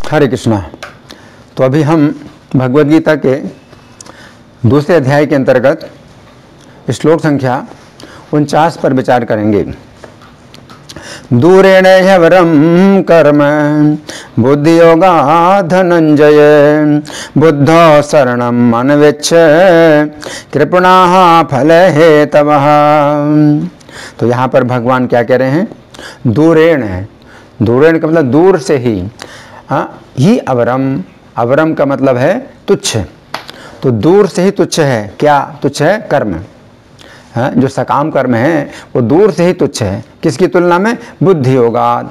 हरे कृष्णा। तो अभी हम भगवद गीता के दूसरे अध्याय के अंतर्गत श्लोक संख्या 49 पर विचार करेंगे। दूरेण ह्यवरं कर्म बुद्धियोगा धनंजय बुद्धो शरणम अन्वेच्छ कृपणाः फल हेतवः। तो यहाँ पर भगवान क्या कह रहे हैं? दूरेण है, दूरेण का मतलब दूर से ही अवरम, अवरम का मतलब है तुच्छ। तो दूर से ही तुच्छ है। क्या तुच्छ है? कर्म। जो सकाम कर्म है वो दूर से ही तुच्छ है। किसकी तुलना में? बुद्धि योगा,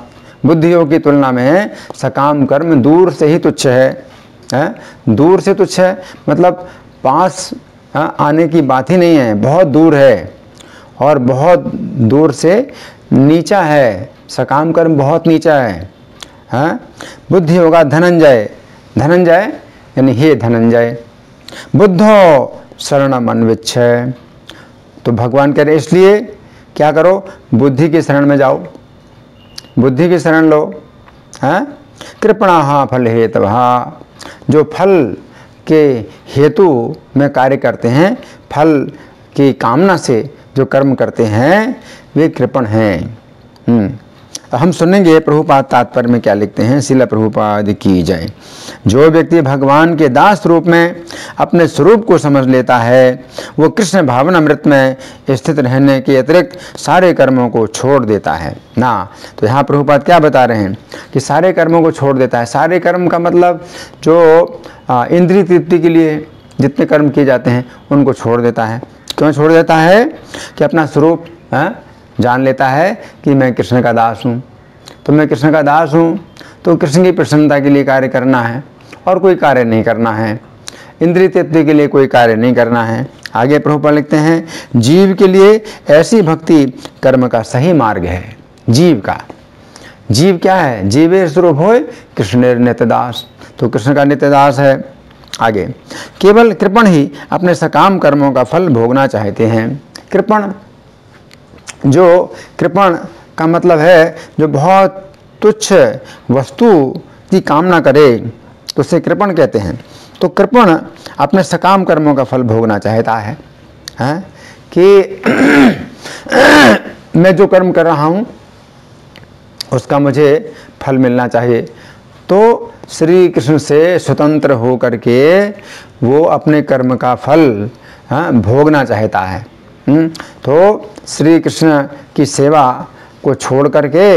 बुद्धि योग की तुलना में सकाम कर्म दूर से ही तुच्छ है। दूर से तुच्छ है मतलब पास आने की बात ही नहीं है, बहुत दूर है और बहुत दूर से नीचा है। सकाम कर्म बहुत नीचा है। बुद्धि योगा धनंजय, धनंजय यानी हे धनंजय, बुद्धो शरणम अन्वेच्छ। तो भगवान कह रहे इसलिए क्या करो? बुद्धि की शरण में जाओ, बुद्धि की शरण लो। कृपणाः फल हेतवः, जो फल के हेतु में कार्य करते हैं, फल की कामना से जो कर्म करते हैं वे कृपण हैं। हम सुनेंगे प्रभुपाद तात्पर्य में क्या लिखते हैं। श्रील प्रभुपाद की जय। जो व्यक्ति भगवान के दास रूप में अपने स्वरूप को समझ लेता है वो कृष्ण भावनामृत में स्थित रहने के अतिरिक्त सारे कर्मों को छोड़ देता है ना। तो यहाँ प्रभुपाद क्या बता रहे हैं कि सारे कर्मों को छोड़ देता है। सारे कर्म का मतलब जो इंद्रिय तृप्ति के लिए जितने कर्म किए जाते हैं उनको छोड़ देता है। क्यों छोड़ देता है? कि अपना स्वरूप जान लेता है कि मैं कृष्ण का दास हूँ। तो मैं कृष्ण का दास हूँ तो कृष्ण की प्रसन्नता के लिए कार्य करना है और कोई कार्य नहीं करना है। इंद्रिय तृप्ति के लिए कोई कार्य नहीं करना है। आगे प्रभुपाद लिखते हैं जीव के लिए ऐसी भक्ति कर्म का सही मार्ग है। जीव का, जीव क्या है? जीवे स्वरूप होय कृष्ण नित्यदास। तो कृष्ण का नित्यदास है। आगे केवल कृपण ही अपने सकाम कर्मों का फल भोगना चाहते हैं। कृपण, जो कृपण का मतलब है जो बहुत तुच्छ वस्तु की कामना करे तो उसे कृपण कहते हैं। तो कृपण अपने सकाम कर्मों का फल भोगना चाहता है, कि मैं जो कर्म कर रहा हूँ उसका मुझे फल मिलना चाहिए। तो श्री कृष्ण से स्वतंत्र हो करके वो अपने कर्म का फल भोगना चाहता है। तो श्री कृष्ण की सेवा को छोड़ करके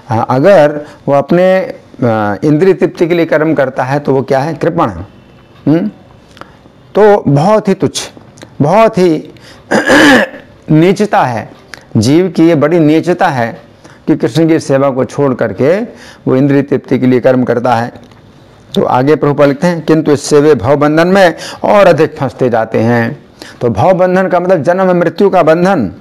अगर वो अपने इंद्रिय तृप्ति के लिए कर्म करता है तो वो क्या है? कृपण। तो बहुत ही तुच्छ, बहुत ही नीचता है जीव की। ये बड़ी नीचता है कि कृष्ण की सेवा को छोड़ करके वो इंद्रिय तृप्ति के लिए कर्म करता है। तो आगे प्रभुपाद लिखते हैं किंतु इससे वे भव बंधन में और अधिक फंसते जाते हैं। तो भव बंधन का मतलब जन्म मृत्यु का बंधन,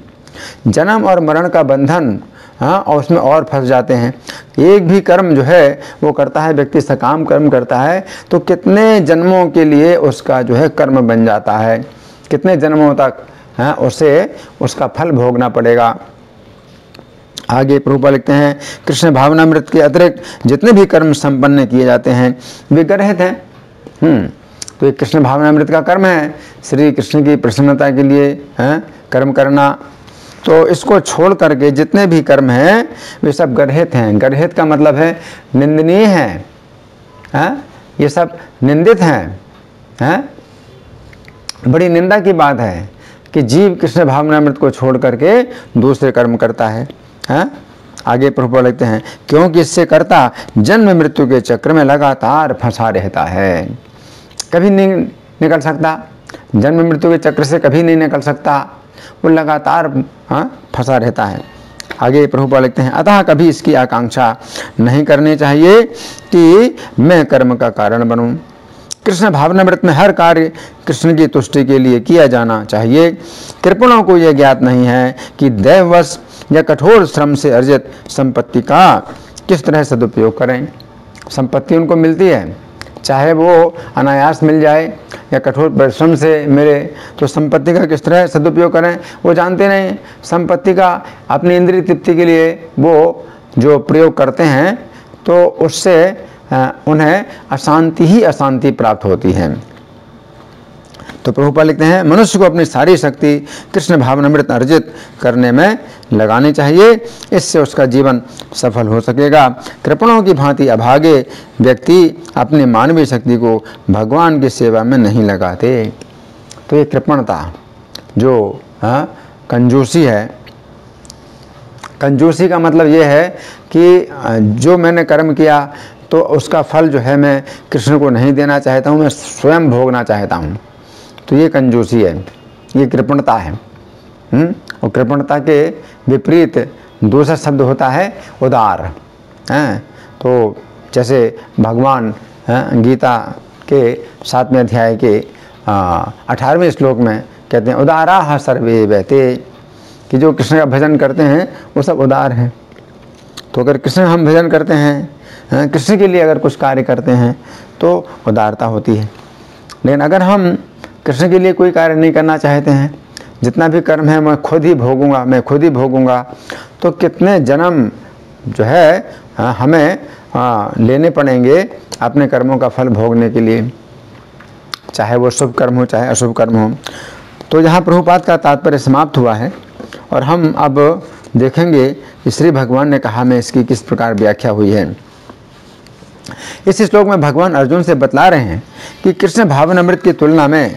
जन्म और मरण का बंधन, और उसमें और फंस जाते हैं। एक भी कर्म जो है वो करता है व्यक्ति, सकाम कर्म करता है तो कितने जन्मों के लिए उसका जो है कर्म बन जाता है, कितने जन्मों तक उसे उसका फल भोगना पड़ेगा। आगे प्रभुपाद लिखते हैं कृष्ण भावनामृत के अतिरिक्त जितने भी कर्म संपन्न किए जाते हैं वे गर्हित हैं। तो ये कृष्ण भावनामृत का कर्म है, श्री कृष्ण की प्रसन्नता के लिए कर्म करना। तो इसको छोड़ करके जितने भी कर्म हैं वे सब गर्हित हैं। गर्हित का मतलब है निंदनीय है, ये सब निंदित हैं। बड़ी निंदा की बात है कि जीव कृष्ण भावनामृत को छोड़ करके दूसरे कर्म करता है। आगे प्रभुपाद लिखते हैं क्योंकि इससे कर्ता जन्म मृत्यु के चक्र में लगातार फंसा रहता है, कभी नहीं निकल सकता। जन्म मृत्यु के चक्र से कभी नहीं निकल सकता, वो लगातार फंसा रहता है। आगे प्रभुपाद लिखते हैं अतः कभी इसकी आकांक्षा नहीं करनी चाहिए कि मैं कर्म का कारण बनूं। कृष्ण भावनामृत में हर कार्य कृष्ण की तुष्टि के लिए किया जाना चाहिए। कृपणों को यह ज्ञात नहीं है कि दैववश या कठोर श्रम से अर्जित संपत्ति का किस तरह सदुपयोग करें। संपत्ति उनको मिलती है, चाहे वो अनायास मिल जाए या कठोर परिश्रम से मिले, तो संपत्ति का किस तरह सदुपयोग करें वो जानते नहीं। संपत्ति का अपनी इंद्रिय तृप्ति के लिए वो जो प्रयोग करते हैं तो उससे उन्हें अशांति ही अशांति प्राप्त होती है। तो प्रभुपाद लिखते हैं, मनुष्य को अपनी सारी शक्ति कृष्ण भावनामृत अर्जित करने में लगानी चाहिए, इससे उसका जीवन सफल हो सकेगा। कृपणों की भांति अभागे व्यक्ति अपनी मानवीय शक्ति को भगवान की सेवा में नहीं लगाते। तो ये कृपणता जो कंजूसी है, कंजूसी का मतलब ये है कि जो मैंने कर्म किया तो उसका फल जो है मैं कृष्ण को नहीं देना चाहता हूँ, मैं स्वयं भोगना चाहता हूँ। तो ये कंजूसी है, ये कृपणता है। और कृपणता के विपरीत दूसरा शब्द होता है उदार। तो जैसे भगवान गीता के 7वें अध्याय के 18वें श्लोक में कहते हैं, उदारा सर्वे वैते, कि जो कृष्ण का भजन करते हैं वो सब उदार हैं। तो अगर कृष्ण हम भजन करते हैं, कृष्ण के लिए अगर कुछ कार्य करते हैं तो उदारता होती है। लेकिन अगर हम कृष्ण के लिए कोई कार्य नहीं करना चाहते हैं, जितना भी कर्म है मैं खुद ही भोगूंगा, मैं खुद ही भोगूंगा, तो कितने जन्म जो है हमें लेने पड़ेंगे अपने कर्मों का फल भोगने के लिए, चाहे वो शुभ कर्म हो चाहे अशुभ कर्म हो। तो यहाँ प्रभुपाद का तात्पर्य समाप्त हुआ है और हम अब देखेंगे कि श्री भगवान ने कहा में इसकी किस प्रकार व्याख्या हुई है। इस श्लोक में भगवान अर्जुन से बतला रहे हैं कि कृष्ण भावनामृत की तुलना में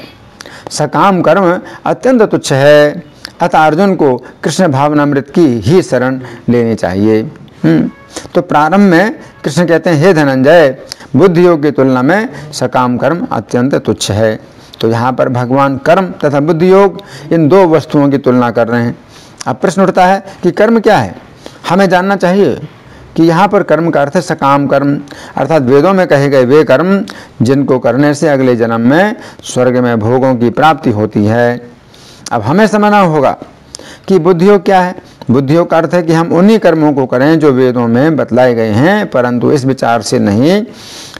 सकाम कर्म अत्यंत तुच्छ है, अतः अर्जुन को कृष्ण भावनामृत की ही शरण लेनी चाहिए। तो प्रारंभ में कृष्ण कहते हैं, हे धनंजय, बुद्धि योग की तुलना में सकाम कर्म अत्यंत तुच्छ है। तो यहाँ पर भगवान कर्म तथा बुद्धि योग इन दो वस्तुओं की तुलना कर रहे हैं। अब प्रश्न उठता है कि कर्म क्या है। हमें जानना चाहिए कि यहाँ पर कर्म का अर्थ है सकाम कर्म, अर्थात वेदों में कहे गए वे कर्म जिनको करने से अगले जन्म में स्वर्ग में भोगों की प्राप्ति होती है। अब हमें समझना होगा कि बुद्धियोग क्या है। बुद्धियोग का अर्थ है कि हम उन्हीं कर्मों को करें जो वेदों में बतलाए गए हैं, परंतु इस विचार से नहीं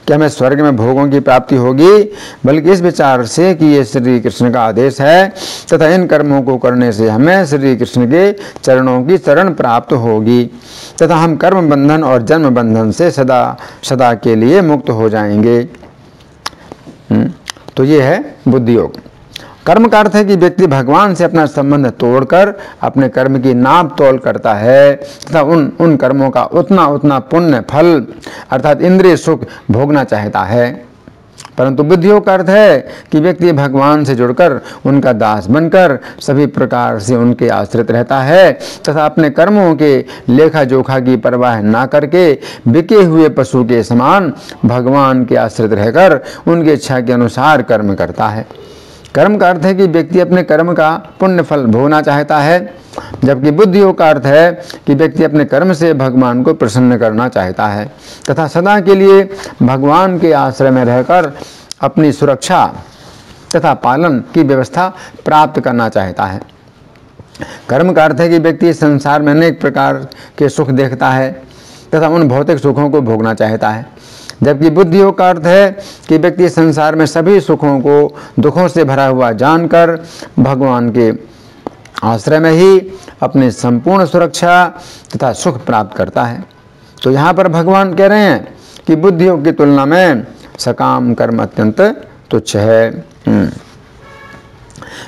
कि हमें स्वर्ग में भोगों की प्राप्ति होगी, बल्कि इस विचार से कि ये श्री कृष्ण का आदेश है तथा इन कर्मों को करने से हमें श्री कृष्ण के चरणों की शरण प्राप्त होगी तथा हम कर्म बंधन और जन्म बंधन से सदा सदा के लिए मुक्त हो जाएंगे। तो ये है बुद्धि योग। कर्म का अर्थ है कि व्यक्ति भगवान से अपना संबंध तोड़कर अपने कर्म की नाप तोल करता है तथा उन कर्मों का उतना पुण्य फल अर्थात इंद्रिय सुख भोगना चाहता है। परंतु बुद्धियोग का अर्थ है कि व्यक्ति भगवान से जुड़कर उनका दास बनकर सभी प्रकार से उनके आश्रित रहता है तथा अपने कर्मों के लेखा जोखा की परवाह ना करके बिके हुए पशु के समान भगवान के आश्रित रहकर उनकी इच्छा के अनुसार कर्म करता है। कर्म का अर्थ है कि व्यक्ति अपने कर्म का पुण्य फल भोगना चाहता है, जबकि बुद्धि योग का अर्थ है कि व्यक्ति अपने कर्म से भगवान को प्रसन्न करना चाहता है तथा सदा के लिए भगवान के आश्रय में रहकर अपनी सुरक्षा तथा पालन की व्यवस्था प्राप्त करना चाहता है। कर्म का अर्थ है कि व्यक्ति संसार में अनेक प्रकार के सुख देखता है तथा उन भौतिक सुखों को भोगना चाहता है, जबकि बुद्धि योग का अर्थ है कि व्यक्ति संसार में सभी सुखों को दुखों से भरा हुआ जानकर भगवान के आश्रय में ही अपनी संपूर्ण सुरक्षा तथा सुख प्राप्त करता है। तो यहाँ पर भगवान कह रहे हैं कि बुद्धि योग की तुलना में सकाम कर्म अत्यंत तुच्छ है।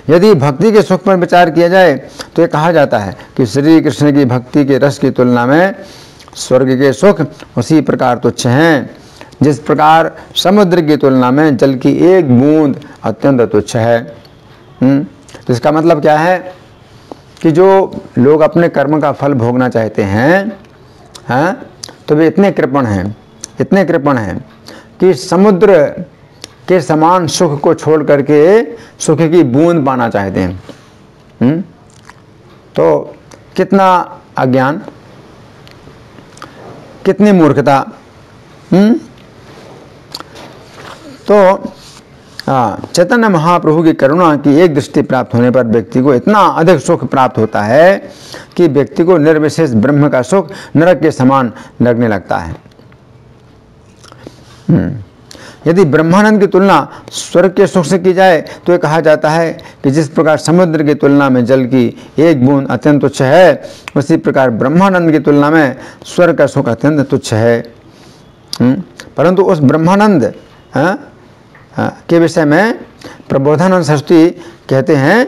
यदि भक्ति के सुख पर विचार किया जाए तो ये कहा जाता है कि श्री कृष्ण की भक्ति के रस की तुलना में स्वर्ग के सुख उसी प्रकार तुच्छ हैं जिस प्रकार समुद्र की तुलना में जल की एक बूंद अत्यंत तुच्छ है। तो इसका मतलब क्या है कि जो लोग अपने कर्म का फल भोगना चाहते हैं, तो वे इतने कृपण हैं कि समुद्र के समान सुख को छोड़ करके सुख की बूंद पाना चाहते हैं। तो कितना अज्ञान, कितनी मूर्खता। तो चैतन्य महाप्रभु की करुणा की एक दृष्टि प्राप्त होने पर व्यक्ति को इतना अधिक सुख प्राप्त होता है कि व्यक्ति को निर्विशेष ब्रह्म का सुख नरक के समान लगने लगता है। यदि ब्रह्मानंद की तुलना स्वर्ग के सुख से की जाए तो ये कहा जाता है कि जिस प्रकार समुद्र की तुलना में जल की एक बूंद अत्यंत तुच्छ है, उसी प्रकार ब्रह्मानंद की तुलना में स्वर्ग का सुख अत्यंत तुच्छ है। परंतु उस ब्रह्मानंद के विषय में प्रबोधानंद सरस्वती कहते हैं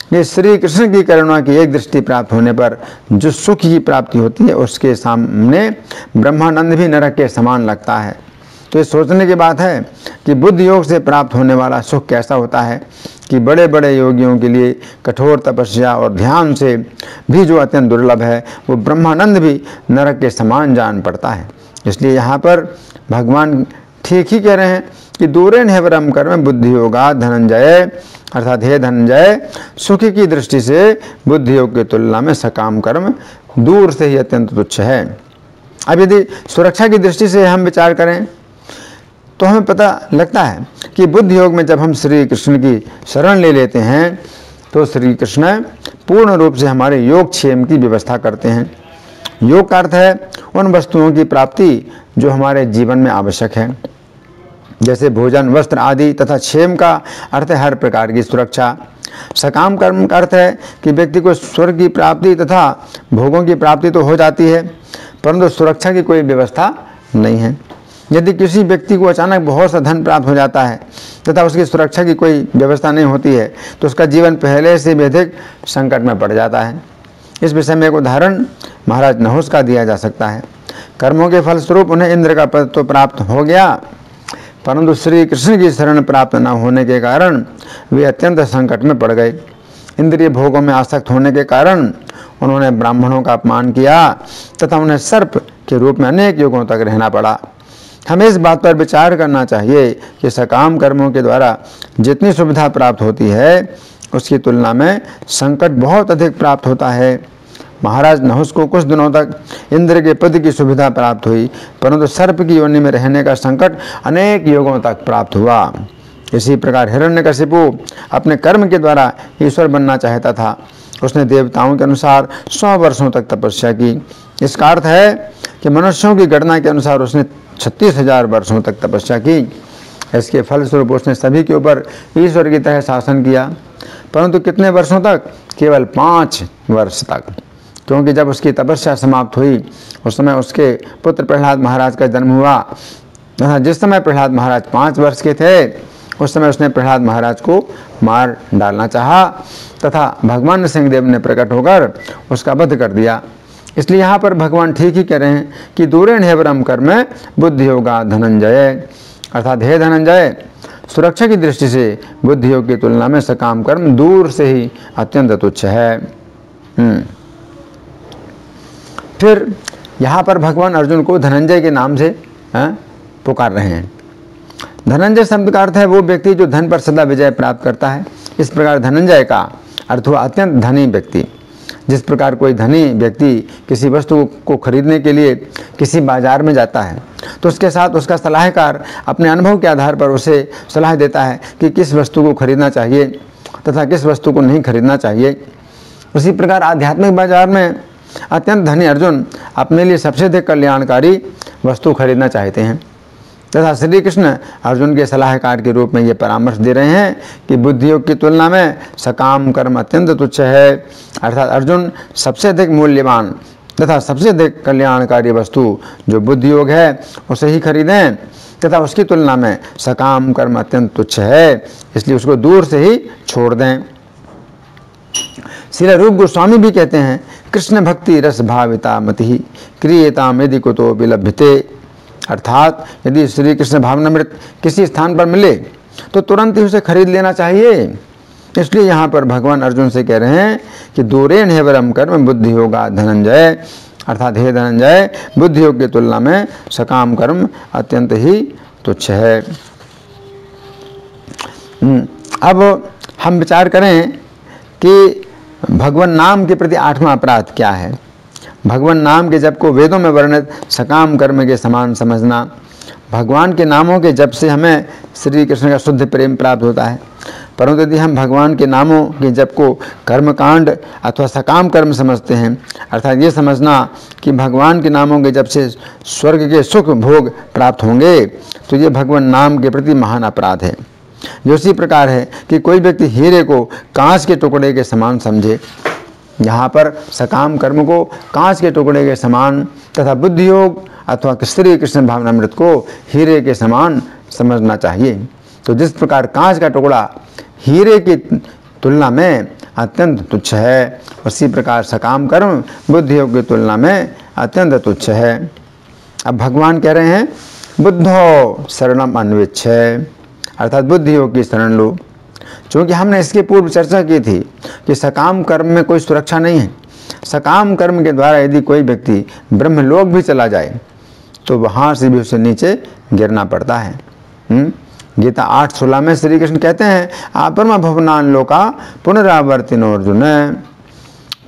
कि श्री कृष्ण की करुणा की एक दृष्टि प्राप्त होने पर जो सुख की प्राप्ति होती है उसके सामने ब्रह्मानंद भी नरक के समान लगता है। तो ये सोचने की बात है कि बुद्ध योग से प्राप्त होने वाला सुख कैसा होता है कि बड़े बड़े योगियों के लिए कठोर तपस्या और ध्यान से भी जो अत्यंत दुर्लभ है वो ब्रह्मानंद भी नरक के समान जान पड़ता है। इसलिए यहाँ पर भगवान ठीक ही कह रहे हैं कि दूरेण हेवरम कर्म बुद्धि योगा धनंजय, अर्थात हे धनंजय, सुख की दृष्टि से बुद्धि योग की तुलना में सकाम कर्म दूर से ही अत्यंत तुच्छ है। अब यदि सुरक्षा की दृष्टि से हम विचार करें तो हमें पता लगता है कि बुद्ध योग में जब हम श्री कृष्ण की शरण ले लेते हैं तो श्री कृष्ण पूर्ण रूप से हमारे योगक्षेम की व्यवस्था करते हैं। योग का अर्थ है उन वस्तुओं की प्राप्ति जो हमारे जीवन में आवश्यक है, जैसे भोजन, वस्त्र आदि, तथा क्षेम का अर्थ है हर प्रकार की सुरक्षा। सकाम कर्म का अर्थ है कि व्यक्ति को स्वर्ग की प्राप्ति तथा भोगों की प्राप्ति तो हो जाती है परंतु सुरक्षा की कोई व्यवस्था नहीं है। यदि किसी व्यक्ति को अचानक बहुत सा धन प्राप्त हो जाता है तथा उसकी सुरक्षा की कोई व्यवस्था नहीं होती है तो उसका जीवन पहले से भी अधिक संकट में पड़ जाता है। इस विषय में एक उदाहरण महाराज नहुस का दिया जा सकता है। कर्मों के फलस्वरूप उन्हें इंद्र का पद तो प्राप्त हो गया परंतु श्री कृष्ण की शरण प्राप्त न होने के कारण वे अत्यंत संकट में पड़ गए। इंद्रिय भोगों में आसक्त होने के कारण उन्होंने ब्राह्मणों का अपमान किया तथा उन्हें सर्प के रूप में अनेक युगों तक रहना पड़ा। हमें इस बात पर विचार करना चाहिए कि सकाम कर्मों के द्वारा जितनी सुविधा प्राप्त होती है उसकी तुलना में संकट बहुत अधिक प्राप्त होता है। महाराज नहुस को कुछ दिनों तक इंद्र के पद की सुविधा प्राप्त हुई परंतु सर्प की योनि में रहने का संकट अनेक युगों तक प्राप्त हुआ। इसी प्रकार हिरण्यकशिपु अपने कर्म के द्वारा ईश्वर बनना चाहता था। उसने देवताओं के अनुसार 100 वर्षों तक तपस्या की। इसका अर्थ है कि मनुष्यों की गणना के अनुसार उसने 36,000 वर्षों तक तपस्या की। इसके फलस्वरूप उसने सभी के ऊपर ईश्वर की तरह शासन किया परंतु कितने वर्षों तक? केवल 5 वर्ष तक, क्योंकि जब उसकी तपस्या समाप्त हुई उस समय उसके पुत्र प्रहलाद महाराज का जन्म हुआ। जिस समय प्रहलाद महाराज 5 वर्ष के थे उस समय उसने प्रहलाद महाराज को मार डालना चाहा तथा भगवान नृसिंहदेव ने प्रकट होकर उसका वध कर दिया। इसलिए यहाँ पर भगवान ठीक ही कह रहे हैं कि दूरेण हेवरम कर्म बुद्धि योगा धनंजय, अर्थात हे धनंजय, सुरक्षा की दृष्टि से बुद्धि योग की तुलना में सकाम कर्म दूर से ही अत्यंत तुच्छ है। फिर यहाँ पर भगवान अर्जुन को धनंजय के नाम से पुकार रहे हैं। धनंजय शब्द का अर्थ है वो व्यक्ति जो धन पर सदा विजय प्राप्त करता है। इस प्रकार धनंजय का अर्थ हुआ अत्यंत धनी व्यक्ति। जिस प्रकार कोई धनी व्यक्ति किसी वस्तु को खरीदने के लिए किसी बाजार में जाता है तो उसके साथ उसका सलाहकार अपने अनुभव के आधार पर उसे सलाह देता है कि किस वस्तु को खरीदना चाहिए तथा किस वस्तु को नहीं खरीदना चाहिए। उसी प्रकार आध्यात्मिक बाजार में अत्यंत धनी अर्जुन अपने लिए सबसे अधिक कल्याणकारी वस्तु खरीदना चाहते हैं तथा श्री कृष्ण अर्जुन के सलाहकार के रूप में ये परामर्श दे रहे हैं कि बुद्धि योग की तुलना में सकाम कर्म अत्यंत तुच्छ है। अर्थात अर्जुन सबसे अधिक मूल्यवान तथा सबसे अधिक कल्याणकारी वस्तु जो बुद्धि योग है उसे ही खरीदें तथा उसकी तुलना में सकाम कर्म अत्यंत तुच्छ है, इसलिए उसको दूर से ही छोड़ दें। श्री रूप गोस्वामी भी कहते हैं कृष्ण भक्ति रस भाविता मति क्रियताम यदि कुतो विलभ्यते, अर्थात यदि श्री कृष्ण भावनामृत किसी स्थान पर मिले तो तुरंत ही उसे खरीद लेना चाहिए। इसलिए यहाँ पर भगवान अर्जुन से कह रहे हैं कि दूरेण हेवरम कर्म बुद्धि योगा धनंजय, अर्थात हे धनंजय, बुद्धि योग की तुलना में सकाम कर्म अत्यंत ही तुच्छ है। अब हम विचार करें कि भगवान नाम के प्रति 8वां अपराध क्या है। भगवान नाम के जप को वेदों में वर्णित सकाम कर्म के समान समझना। भगवान के नामों के जप से हमें श्री कृष्ण का शुद्ध प्रेम प्राप्त होता है, परंतु यदि हम भगवान के नामों के जप को कर्मकांड अथवा सकाम कर्म समझते हैं, अर्थात ये समझना कि भगवान के नामों के जप से स्वर्ग के सुख भोग प्राप्त होंगे, तो ये भगवान नाम के प्रति महान अपराध है। जो इसी प्रकार है कि कोई व्यक्ति हीरे को कांच के टुकड़े के समान समझे। यहाँ पर सकाम कर्म को कांच के टुकड़े के समान तथा बुद्धि योग अथवा श्री कृष्ण भावनामृत को हीरे के समान समझना चाहिए। तो जिस प्रकार कांच का टुकड़ा हीरे की तुलना में अत्यंत तुच्छ है, उसी प्रकार सकाम कर्म बुद्धि योग की तुलना में अत्यंत तुच्छ है। अब भगवान कह रहे हैं बुद्धो शरणम अन्विच्छ, अर्थात बुद्धि योग की शरण लो। क्योंकि हमने इसके पूर्व चर्चा की थी कि सकाम कर्म में कोई सुरक्षा नहीं है। सकाम कर्म के द्वारा यदि कोई व्यक्ति ब्रह्मलोक भी चला जाए तो वहाँ से भी उसे नीचे गिरना पड़ता है। गीता 8:16 में श्री कृष्ण कहते हैं आपरमा भवनान लोका पुनरावर्तिनो अर्जुन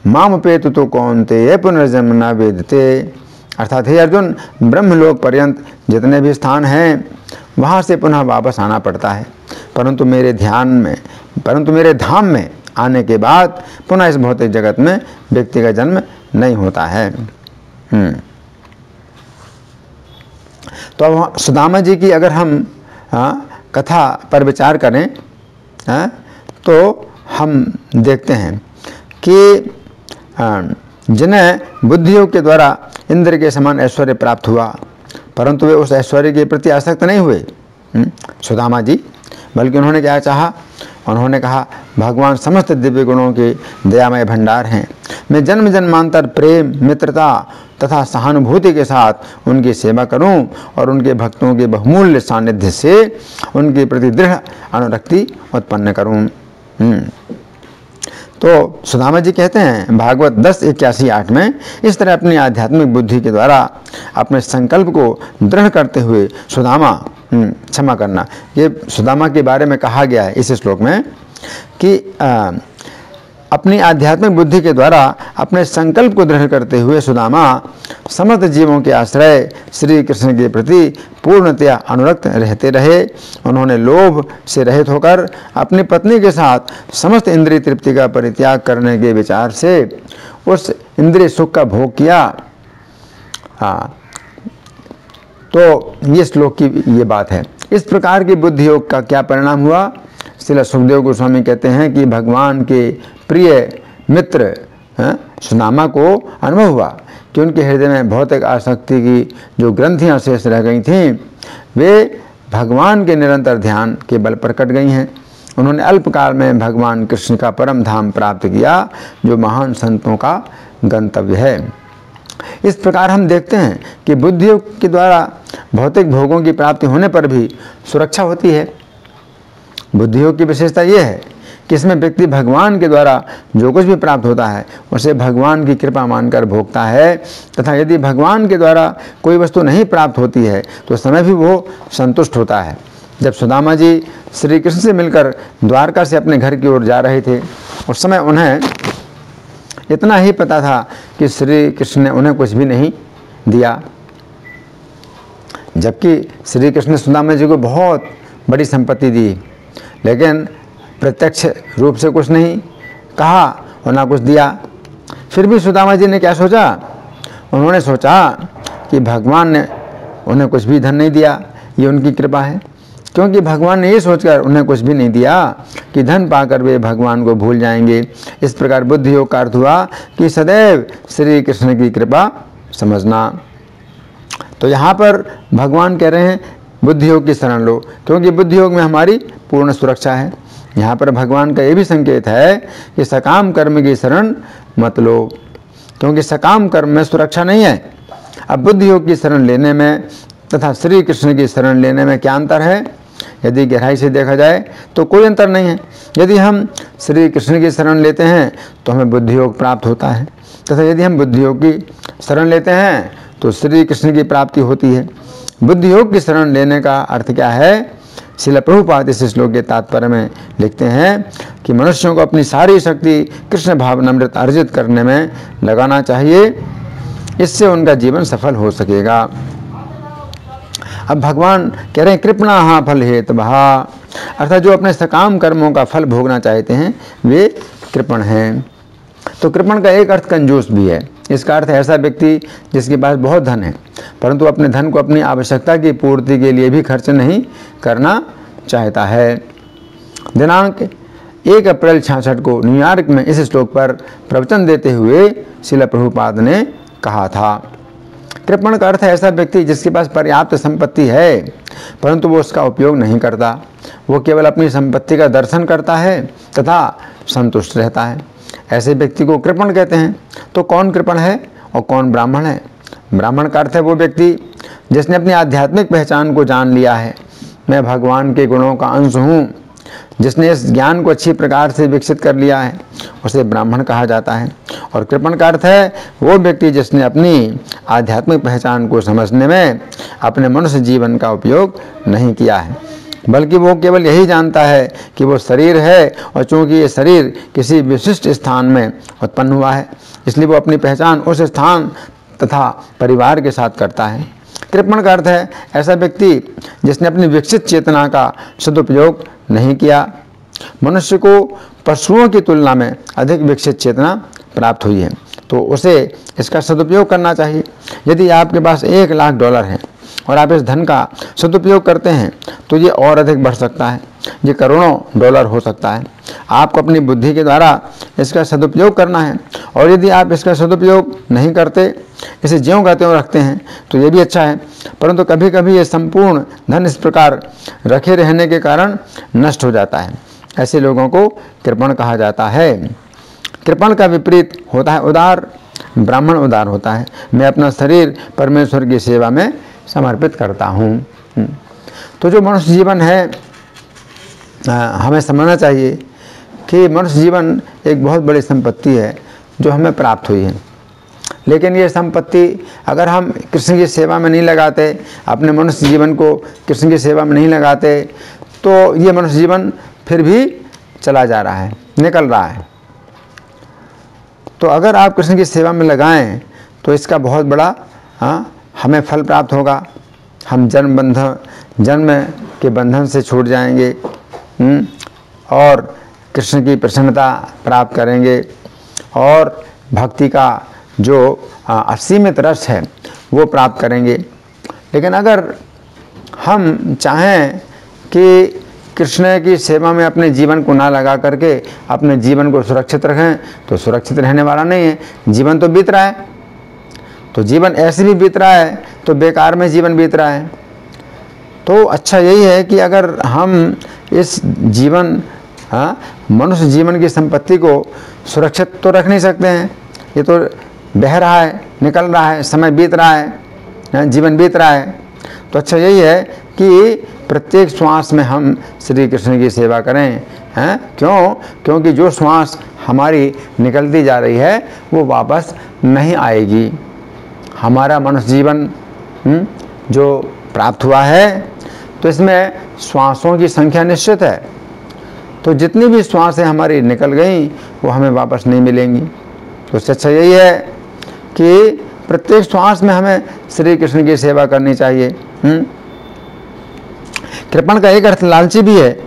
माम पेतु तो कौनते ये पुनर्जन्म न वेदते। अर्थात हे अर्जुन, ब्रह्मलोक पर्यंत जितने भी स्थान हैं वहाँ से पुनः वापस आना पड़ता है, परंतु मेरे धाम में आने के बाद पुनः इस भौतिक जगत में व्यक्ति का जन्म नहीं होता है। तो अब सुदामा जी की अगर हम कथा पर विचार करें तो हम देखते हैं कि जिन्हें बुद्धियोग के द्वारा इंद्र के समान ऐश्वर्य प्राप्त हुआ, परंतु वे उस ऐश्वर्य के प्रति आसक्त नहीं हुए सुदामा जी, बल्कि उन्होंने क्या चाहा? उन्होंने कहा भगवान समस्त दिव्य गुणों के दयामय भंडार हैं। मैं जन्म जन्मांतर प्रेम, मित्रता तथा सहानुभूति के साथ उनकी सेवा करूं और उनके भक्तों के बहुमूल्य सानिध्य से उनके प्रति दृढ़ अनुरक्ति उत्पन्न करूं। तो सुदामा जी कहते हैं भागवत 10:81-8 में, इस तरह अपनी आध्यात्मिक बुद्धि के द्वारा अपने संकल्प को दृढ़ करते हुए सुदामा, क्षमा करना, ये सुदामा के बारे में कहा गया है इस श्लोक में कि अपनी आध्यात्मिक बुद्धि के द्वारा अपने संकल्प को दृढ़ करते हुए सुदामा समस्त जीवों के आश्रय श्री कृष्ण के प्रति पूर्णतया अनुरक्त रहते रहे। उन्होंने लोभ से रहित होकर अपनी पत्नी के साथ समस्त इंद्रिय तृप्ति का परित्याग करने के विचार से उस इंद्रिय सुख का भोग किया। तो ये श्लोक की ये बात है। इस प्रकार की बुद्धि योग का क्या परिणाम हुआ? श्रील सुखदेव गोस्वामी कहते हैं कि भगवान के प्रिय मित्र सुदामा को अनुभव हुआ कि उनके हृदय में भौतिक आसक्ति की जो ग्रंथियां शेष रह गई थीं वे भगवान के निरंतर ध्यान के बल पर कट गई हैं। उन्होंने अल्पकाल में भगवान कृष्ण का परम धाम प्राप्त किया जो महान संतों का गंतव्य है। इस प्रकार हम देखते हैं कि बुद्धि योग के द्वारा भौतिक भोगों की प्राप्ति होने पर भी सुरक्षा होती है। बुद्धि योग की विशेषता यह है कि इसमें व्यक्ति भगवान के द्वारा जो कुछ भी प्राप्त होता है उसे भगवान की कृपा मानकर भोगता है, तथा यदि भगवान के द्वारा कोई वस्तु नहीं प्राप्त होती है तो उस समय भी वो संतुष्ट होता है। जब सुदामा जी श्री कृष्ण से मिलकर द्वारका से अपने घर की ओर जा रहे थे, उस समय उन्हें इतना ही पता था कि श्री कृष्ण ने उन्हें कुछ भी नहीं दिया, जबकि श्री कृष्ण ने सुदामा जी को बहुत बड़ी संपत्ति दी, लेकिन प्रत्यक्ष रूप से कुछ नहीं कहा और ना कुछ दिया। फिर भी सुदामा जी ने क्या सोचा? उन्होंने सोचा कि भगवान ने उन्हें कुछ भी धन नहीं दिया, ये उनकी कृपा है, क्योंकि भगवान ने ये सोचकर उन्हें कुछ भी नहीं दिया कि धन पाकर वे भगवान को भूल जाएंगे। इस प्रकार बुद्धि योग का अर्थ हुआ कि सदैव श्री कृष्ण की कृपा समझना। तो यहाँ पर भगवान कह रहे हैं बुद्धि योग की शरण लो, क्योंकि बुद्धि योग में हमारी पूर्ण सुरक्षा है। यहाँ पर भगवान का ये भी संकेत है कि सकाम कर्म की शरण मत लो, क्योंकि सकाम कर्म में सुरक्षा नहीं है। अब बुद्धि योग की शरण लेने में तथा श्री कृष्ण की शरण लेने में क्या अंतर है? यदि गहराई से देखा जाए तो कोई अंतर नहीं है। यदि हम श्री कृष्ण की शरण लेते हैं तो हमें बुद्धि योग प्राप्त होता है, तथा यदि हम बुद्धि योग की शरण लेते हैं तो श्री कृष्ण की प्राप्ति होती है। बुद्धि योग की शरण लेने का अर्थ क्या है? श्रील प्रभुपाद इस श्लोक के तात्पर्य में लिखते हैं कि मनुष्यों को अपनी सारी शक्ति कृष्ण भावनामृत अर्जित करने में लगाना चाहिए, इससे उनका जीवन सफल हो सकेगा। अब भगवान कह रहे हैं कृपणा फल हेतुभः, अर्थात जो अपने सकाम कर्मों का फल भोगना चाहते हैं वे कृपण हैं। तो कृपण का एक अर्थ कंजूस भी है। इसका अर्थ है ऐसा व्यक्ति जिसके पास बहुत धन है, परंतु अपने धन को अपनी आवश्यकता की पूर्ति के लिए भी खर्च नहीं करना चाहता है। दिनांक 1 अप्रैल 1966 को न्यूयॉर्क में इस श्लोक पर प्रवचन देते हुए श्रील प्रभुपाद ने कहा था कृपण का अर्थ है ऐसा व्यक्ति जिसके पास पर्याप्त संपत्ति है परंतु वो उसका उपयोग नहीं करता, वो केवल अपनी संपत्ति का दर्शन करता है तथा संतुष्ट रहता है। ऐसे व्यक्ति को कृपण कहते हैं। तो कौन कृपण है और कौन ब्राह्मण है? ब्राह्मण का अर्थ है वो व्यक्ति जिसने अपनी आध्यात्मिक पहचान को जान लिया है, मैं भगवान के गुणों का अंश हूँ, जिसने इस ज्ञान को अच्छी प्रकार से विकसित कर लिया है, उसे ब्राह्मण कहा जाता है। और कृपण का अर्थ है वो व्यक्ति जिसने अपनी आध्यात्मिक पहचान को समझने में अपने मनुष्य जीवन का उपयोग नहीं किया है, बल्कि वो केवल यही जानता है कि वो शरीर है और चूंकि ये शरीर किसी विशिष्ट स्थान में उत्पन्न हुआ है इसलिए वो अपनी पहचान उस स्थान तथा परिवार के साथ करता है। कृपण का अर्थ है ऐसा व्यक्ति जिसने अपनी विकसित चेतना का सदुपयोग नहीं किया। मनुष्य को पशुओं की तुलना में अधिक विकसित चेतना प्राप्त हुई है तो उसे इसका सदुपयोग करना चाहिए। यदि आपके पास $1,00,000 है और आप इस धन का सदुपयोग करते हैं तो ये और अधिक बढ़ सकता है, ये करोड़ों डॉलर हो सकता है। आपको अपनी बुद्धि के द्वारा इसका सदुपयोग करना है और यदि आप इसका सदुपयोग नहीं करते, इसे ज्यों का त्यों रखते हैं तो ये भी अच्छा है, परंतु कभी कभी ये संपूर्ण धन इस प्रकार रखे रहने के कारण नष्ट हो जाता है। ऐसे लोगों को कृपण कहा जाता है। कृपण का विपरीत होता है उदार। ब्राह्मण उदार होता है, मैं अपना शरीर परमेश्वर की सेवा में समर्पित करता हूँ। तो जो मनुष्य जीवन है हमें समझना चाहिए कि मनुष्य जीवन एक बहुत बड़ी संपत्ति है जो हमें प्राप्त हुई है, लेकिन ये संपत्ति अगर हम कृष्ण की सेवा में नहीं लगाते, अपने मनुष्य जीवन को कृष्ण की सेवा में नहीं लगाते तो ये मनुष्य जीवन फिर भी चला जा रहा है, निकल रहा है। तो अगर आप कृष्ण की सेवा में लगाएं तो इसका बहुत बड़ा हमें फल प्राप्त होगा। हम जन्म के बंधन से छूट जाएंगे और कृष्ण की प्रसन्नता प्राप्त करेंगे और भक्ति का जो असीमित रस है वो प्राप्त करेंगे। लेकिन अगर हम चाहें कि कृष्ण की सेवा में अपने जीवन को ना लगा करके अपने जीवन को सुरक्षित रखें तो सुरक्षित रहने वाला नहीं है। जीवन तो बीत रहा है, तो जीवन ऐसे भी बीत रहा है तो बेकार में जीवन बीत रहा है। तो अच्छा यही है कि अगर हम इस जीवन मनुष्य जीवन की संपत्ति को सुरक्षित तो रख नहीं सकते हैं, ये तो बह रहा है, निकल रहा है, समय बीत रहा है, जीवन बीत रहा है। तो अच्छा यही है कि प्रत्येक श्वास में हम श्री कृष्ण की सेवा करें। क्योंकि जो श्वास हमारी निकलती जा रही है वो वापस नहीं आएगी। हमारा मनुष्य जीवन जो प्राप्त हुआ है तो इसमें श्वासों की संख्या निश्चित है, तो जितनी भी श्वासें हमारी निकल गई वो हमें वापस नहीं मिलेंगी। तो उससे अच्छा यही है कि प्रत्येक श्वास में हमें श्री कृष्ण की सेवा करनी चाहिए। कृपण का एक अर्थ लालची भी है।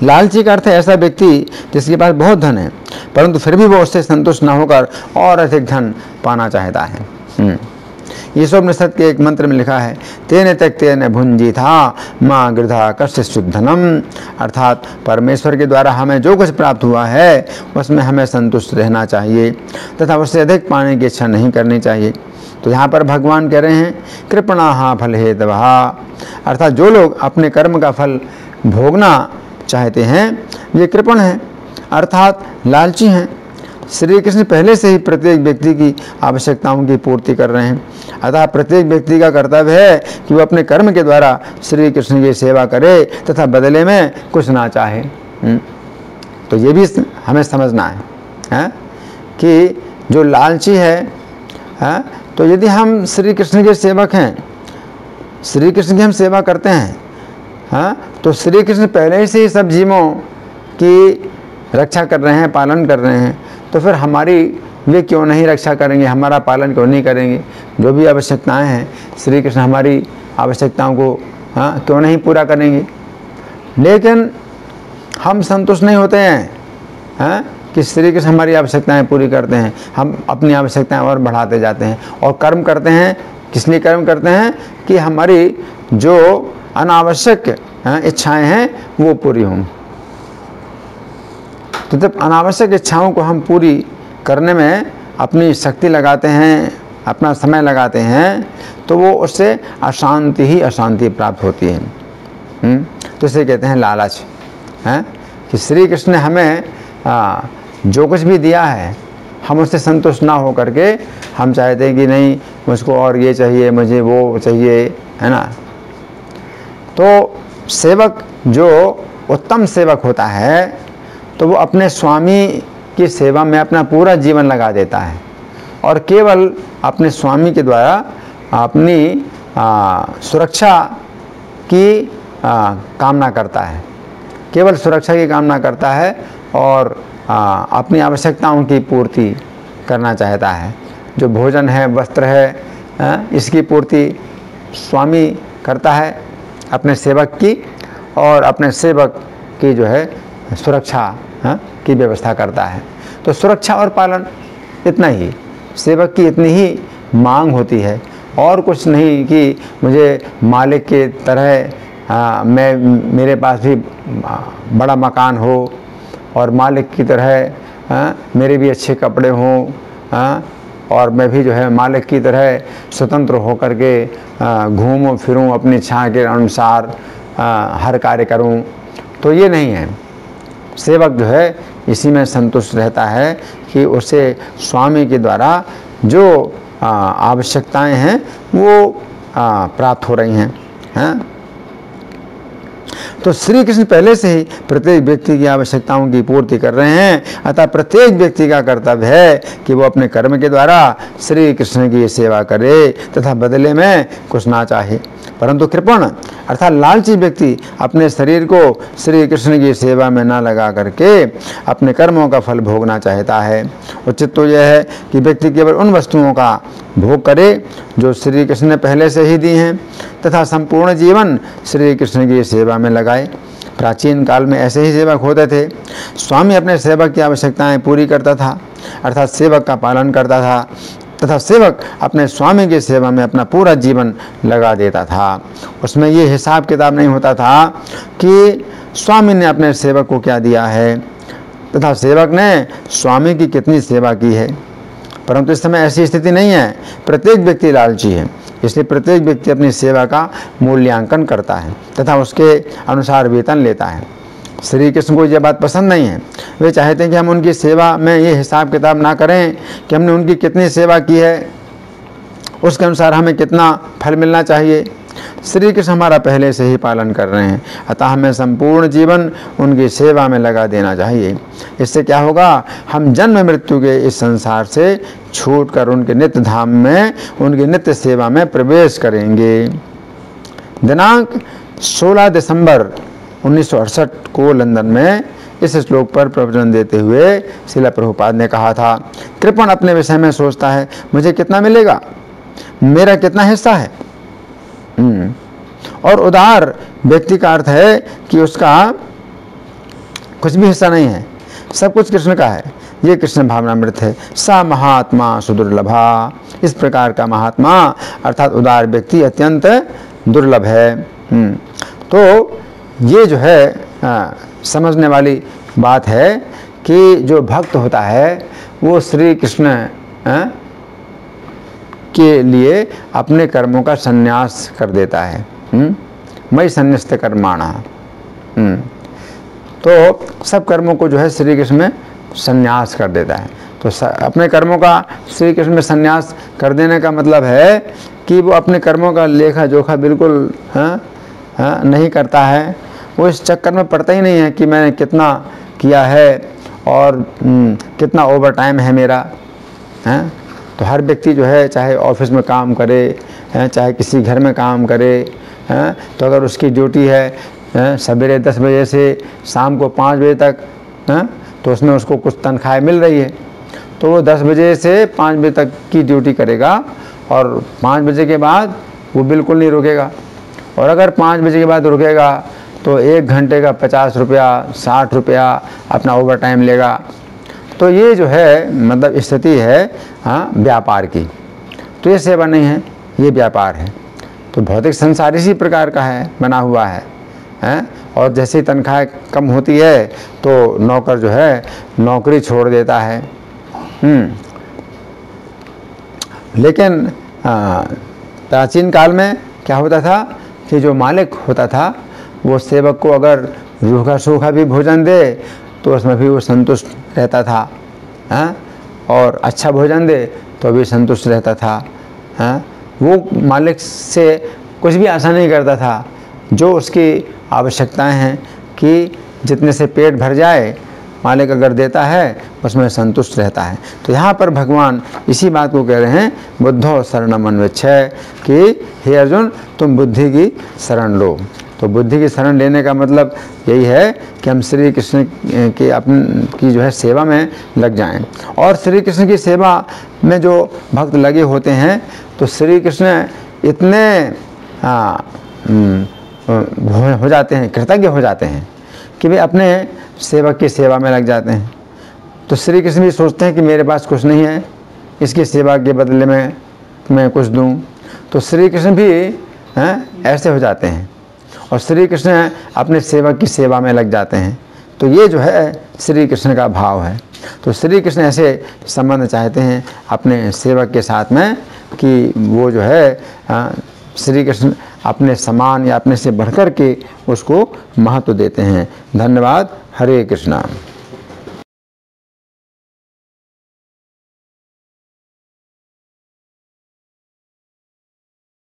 लालची का अर्थ है ऐसा व्यक्ति जिसके पास बहुत धन है परंतु फिर भी वो उससे संतुष्ट न होकर और अधिक धन पाना चाहता है। ईशोपनिषद के एक मंत्र में लिखा है, तेने त्यक्तेन भुंजी था माँ गृधा कश्चित् धनम, अर्थात परमेश्वर के द्वारा हमें जो कुछ प्राप्त हुआ है उसमें हमें संतुष्ट रहना चाहिए तथा उससे अधिक पाने की इच्छा नहीं करनी चाहिए। तो यहाँ पर भगवान कह रहे हैं कृपणाः फलहेतवः, अर्थात जो लोग अपने कर्म का फल भोगना चाहते हैं ये कृपण हैं, अर्थात लालची हैं। श्री कृष्ण पहले से ही प्रत्येक व्यक्ति की आवश्यकताओं की पूर्ति कर रहे हैं, अतः प्रत्येक व्यक्ति का कर्तव्य है कि वो अपने कर्म के द्वारा श्री कृष्ण की सेवा करे तथा बदले में कुछ ना चाहे। तो ये भी हमें समझना है कि जो लालची है तो यदि हम श्री कृष्ण के सेवक हैं, श्री कृष्ण की हम सेवा करते हैं तो श्री कृष्ण पहले से ही सब जीवों की रक्षा कर रहे हैं, पालन कर रहे हैं, तो फिर हमारी वे क्यों नहीं रक्षा करेंगे, हमारा पालन क्यों नहीं करेंगे। जो भी आवश्यकताएं हैं श्री कृष्ण हमारी आवश्यकताओं को क्यों नहीं पूरा करेंगे। लेकिन हम संतुष्ट नहीं होते हैं कि श्री कृष्ण हमारी आवश्यकताएं पूरी करते हैं, हम अपनी आवश्यकताएं और बढ़ाते जाते हैं और कर्म करते हैं। किस लिए कर्म करते हैं कि हमारी जो अनावश्यक इच्छाएं हैं वो पूरी हों। तो जब अनावश्यक इच्छाओं को हम पूरी करने में अपनी शक्ति लगाते हैं, अपना समय लगाते हैं, तो वो उससे अशांति ही अशांति प्राप्त होती है। तो इसे कहते हैं लालच, हैं कि श्री कृष्ण ने हमें जो कुछ भी दिया है हम उससे संतुष्ट ना हो करके हम चाहते हैं कि नहीं मुझको और ये चाहिए, मुझे वो चाहिए, है ना। तो सेवक जो उत्तम सेवक होता है तो वो अपने स्वामी की सेवा में अपना पूरा जीवन लगा देता है और केवल अपने स्वामी के द्वारा अपनी सुरक्षा की कामना करता है, केवल सुरक्षा की कामना करता है और अपनी आवश्यकताओं की पूर्ति करना चाहता है। जो भोजन है, वस्त्र है, इसकी पूर्ति स्वामी करता है अपने सेवक की और अपने सेवक की जो है सुरक्षा की व्यवस्था करता है। तो सुरक्षा और पालन इतना ही सेवक की इतनी ही मांग होती है और कुछ नहीं कि मुझे मालिक के तरह मेरे पास भी बड़ा मकान हो और मालिक की तरह मेरे भी अच्छे कपड़े हों और मैं भी जो है मालिक की तरह स्वतंत्र होकर के घूमूं फिरूं, अपनी इच्छा के अनुसार हर कार्य करूं। तो ये नहीं है। सेवक जो है इसी में संतुष्ट रहता है कि उसे स्वामी के द्वारा जो आवश्यकताएं हैं वो प्राप्त हो रही हैं। तो श्री कृष्ण पहले से ही प्रत्येक व्यक्ति की आवश्यकताओं की पूर्ति कर रहे हैं, अतः प्रत्येक व्यक्ति का कर्तव्य है कि वो अपने कर्म के द्वारा श्री कृष्ण की सेवा करे तथा बदले में कुछ ना चाहे। परंतु कृपण अर्थात लालची व्यक्ति अपने शरीर को श्री कृष्ण की सेवा में न लगा करके अपने कर्मों का फल भोगना चाहता है। उचित तो यह है कि व्यक्ति केवल उन वस्तुओं का भोग करे जो श्री कृष्ण ने पहले से ही दी हैं तथा संपूर्ण जीवन श्री कृष्ण की सेवा में लगाए। प्राचीन काल में ऐसे ही सेवक होते थे। स्वामी अपने सेवक की आवश्यकताएं पूरी करता था अर्थात सेवक का पालन करता था तथा सेवक अपने स्वामी की सेवा में अपना पूरा जीवन लगा देता था। उसमें ये हिसाब किताब नहीं होता था कि स्वामी ने अपने सेवक को क्या दिया है तथा सेवक ने स्वामी की कितनी सेवा की है। परंतु इस समय ऐसी स्थिति नहीं है। प्रत्येक व्यक्ति लालची है, इसलिए प्रत्येक व्यक्ति अपनी सेवा का मूल्यांकन करता है तथा उसके अनुसार वेतन लेता है। श्री कृष्ण को यह बात पसंद नहीं है। वे चाहते हैं कि हम उनकी सेवा में ये हिसाब किताब ना करें कि हमने उनकी कितनी सेवा की है, उसके अनुसार हमें कितना फल मिलना चाहिए। श्री कृष्ण हमारा पहले से ही पालन कर रहे हैं, अतः हमें संपूर्ण जीवन उनकी सेवा में लगा देना चाहिए। इससे क्या होगा, हम जन्म मृत्यु के इस संसार से छूटकर उनके नित्य धाम में, उनकी नित्य सेवा में प्रवेश करेंगे। दिनांक 16 दिसंबर 1968 को लंदन में इस श्लोक पर प्रवचन देते हुए श्रील प्रभुपाद ने कहा था, कृपण अपने विषय में सोचता है मुझे कितना मिलेगा, मेरा कितना हिस्सा है। और उदार व्यक्ति का अर्थ है कि उसका कुछ भी हिस्सा नहीं है, सब कुछ कृष्ण का है। ये कृष्ण भावनामृत है। सा महात्मा सुदुर्लभा, इस प्रकार का महात्मा अर्थात उदार व्यक्ति अत्यंत दुर्लभ है। तो ये जो है समझने वाली बात है कि जो भक्त होता है वो श्री कृष्ण के लिए अपने कर्मों का संन्यास कर देता है। मई संन्यस्त कर्माणा, तो सब कर्मों को जो है श्री कृष्ण में संन्यास कर देता है। तो अपने कर्मों का श्री कृष्ण में संन्यास कर देने का मतलब है कि वो अपने कर्मों का लेखा जोखा बिल्कुल नहीं करता है। वो इस चक्कर में पड़ता ही नहीं है कि मैंने कितना किया है और कितना ओवर टाइम है मेरा। तो हर व्यक्ति जो है चाहे ऑफिस में काम करे, चाहे किसी घर में काम करे, तो अगर उसकी ड्यूटी है सवेरे 10 बजे से शाम को 5 बजे तक, तो उसमें उसको कुछ तनख्वाह मिल रही है, तो वो 10 बजे से 5 बजे तक की ड्यूटी करेगा और 5 बजे के बाद वो बिल्कुल नहीं रुकेगा। और अगर 5 बजे के बाद रुकेगा तो 1 घंटे का 50 रुपया 60 रुपया अपना ओवर टाइम लेगा। तो ये जो है मतलब स्थिति है व्यापार की। तो ये सेवा नहीं है, ये व्यापार है। तो भौतिक संसार इसी प्रकार का है, बना हुआ है। और जैसे ही तनख्वाह कम होती है तो नौकर जो है नौकरी छोड़ देता है। लेकिन प्राचीन काल में क्या होता था कि जो मालिक होता था वो सेवक को अगर रूखा सूखा भी भोजन दे तो उसमें भी वो संतुष्ट रहता था, हाँ, और अच्छा भोजन दे तो भी संतुष्ट रहता था, हाँ। वो मालिक से कुछ भी आशा नहीं करता था, जो उसकी आवश्यकताएं हैं कि जितने से पेट भर जाए मालिक अगर देता है उसमें संतुष्ट रहता है। तो यहाँ पर भगवान इसी बात को कह रहे हैं, बुद्धो शरणम अन्विच्छय, कि हे अर्जुन तुम बुद्धि की शरण लो। तो बुद्धि की शरण लेने का मतलब यही है कि हम श्री कृष्ण की जो है सेवा में लग जाएं। और श्री कृष्ण की सेवा में जो भक्त लगे होते हैं तो श्री कृष्ण इतने हो जाते हैं, कृतज्ञ हो जाते हैं कि वे अपने सेवक की सेवा में लग जाते हैं। तो श्री कृष्ण भी सोचते हैं कि मेरे पास कुछ नहीं है, इसकी सेवा के बदले में मैं कुछ दूं। तो श्री कृष्ण भी ऐसे हो जाते हैं और श्री कृष्ण अपने सेवक की सेवा में लग जाते हैं। तो ये जो है श्री कृष्ण का भाव है। तो श्री कृष्ण ऐसे संबंध चाहते हैं अपने सेवक के साथ में कि वो जो है श्री कृष्ण अपने समान या अपने से बढ़कर के उसको महत्व देते हैं। धन्यवाद। हरे कृष्णा।